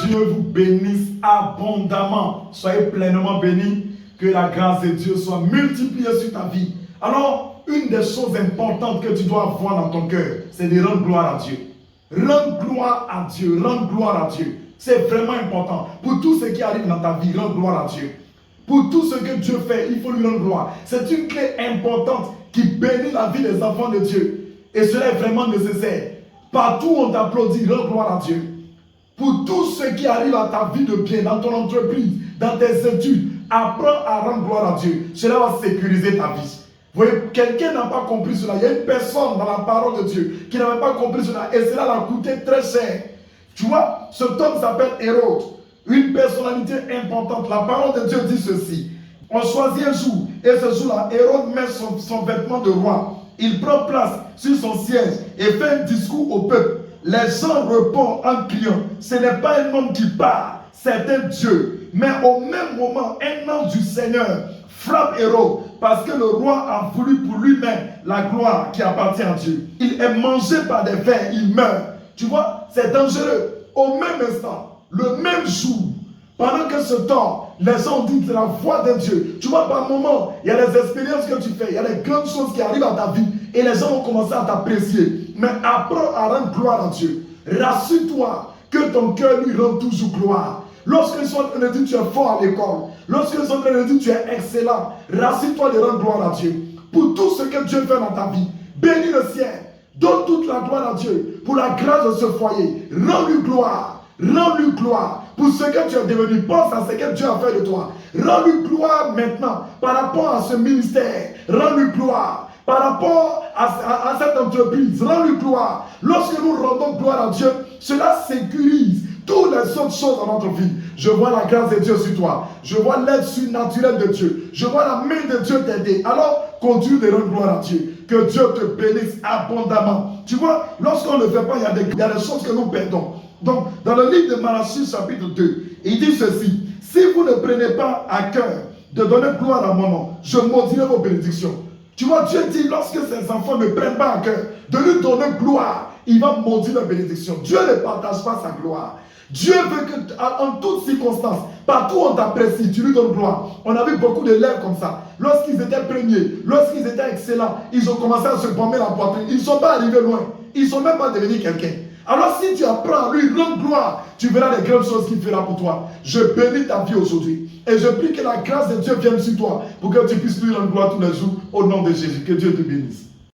Dieu vous bénisse abondamment. Soyez pleinement bénis. Que la grâce de Dieu soit multipliée sur ta vie. Alors, une des choses importantes que tu dois avoir dans ton cœur, c'est de rendre gloire à Dieu. Rendre gloire à Dieu, rendre gloire à Dieu. C'est vraiment important. Pour tout ce qui arrive dans ta vie, rendre gloire à Dieu. Pour tout ce que Dieu fait, il faut lui rendre gloire. C'est une clé importante qui bénit la vie des enfants de Dieu. Et cela est vraiment nécessaire. Partout où on t'applaudit, rends gloire à Dieu. Pour tout ce qui arrive à ta vie de bien, dans ton entreprise, dans tes études, apprends à rendre gloire à Dieu. Cela va sécuriser ta vie. Vous voyez, quelqu'un n'a pas compris cela. Il y a une personne dans la parole de Dieu qui n'avait pas compris cela. Et cela l'a coûté très cher. Tu vois, cet homme s'appelle Hérode. Une personnalité importante. La parole de Dieu dit ceci. On choisit un jour. Et ce jour-là, Hérode met son vêtement de roi. Il prend place sur son siège et fait un discours au peuple. Les gens répondent en criant. Ce n'est pas un homme qui parle, c'est un Dieu. Mais au même moment, un ange du Seigneur frappe Hérode parce que le roi a voulu pour lui-même la gloire qui appartient à Dieu. Il est mangé par des vers, il meurt. Tu vois, c'est dangereux. Au même instant, le même jour, pendant que ce temps, les gens disent c'est la voix de Dieu. Tu vois, par moment, il y a des expériences que tu fais, il y a des grandes choses qui arrivent à ta vie et les gens vont commencer à t'apprécier. Mais apprends à rendre gloire à Dieu. Rassure-toi que ton cœur lui rend toujours gloire. Lorsqu'ils sont en train de dire tu es fort à l'école, lorsqu'ils sont en train de dire tu es excellent, rassure-toi de rendre gloire à Dieu. Pour tout ce que Dieu fait dans ta vie, bénis le ciel, donne toute la gloire à Dieu. Pour la grâce de ce foyer, rends-lui gloire, rends-lui gloire. Pour ce que tu es devenu, pense à ce que Dieu a fait de toi. Rends-lui gloire maintenant par rapport à ce ministère, rends-lui gloire. Par rapport à cette entreprise, rends-lui gloire. Lorsque nous rendons gloire à Dieu, cela sécurise toutes les autres choses dans notre vie. Je vois la grâce de Dieu sur toi. Je vois l'aide surnaturelle de Dieu. Je vois la main de Dieu t'aider. Alors, continue de rendre gloire à Dieu. Que Dieu te bénisse abondamment. Tu vois, lorsqu'on ne le fait pas, il y a des choses que nous perdons. Donc, dans le livre de Malachie, chapitre 2, il dit ceci. Si vous ne prenez pas à cœur de donner gloire à mon nom, je maudirai vos bénédictions. Tu vois, Dieu dit, lorsque ses enfants ne prennent pas à cœur de lui donner gloire, il va maudire la bénédiction. Dieu ne partage pas sa gloire. Dieu veut qu'en toutes circonstances, partout où on t'apprécie, tu lui donnes gloire. On a vu beaucoup d'élèves comme ça. Lorsqu'ils étaient premiers, lorsqu'ils étaient excellents, ils ont commencé à se bomber la poitrine. Ils ne sont pas arrivés loin. Ils ne sont même pas devenus quelqu'un. Alors si tu apprends à lui rendre gloire, tu verras les grandes choses qu'il fera pour toi. Je bénis ta vie aujourd'hui. Et je prie que la grâce de Dieu vienne sur toi pour que tu puisses lui rendre gloire tous les jours au nom de Jésus. Que Dieu te bénisse.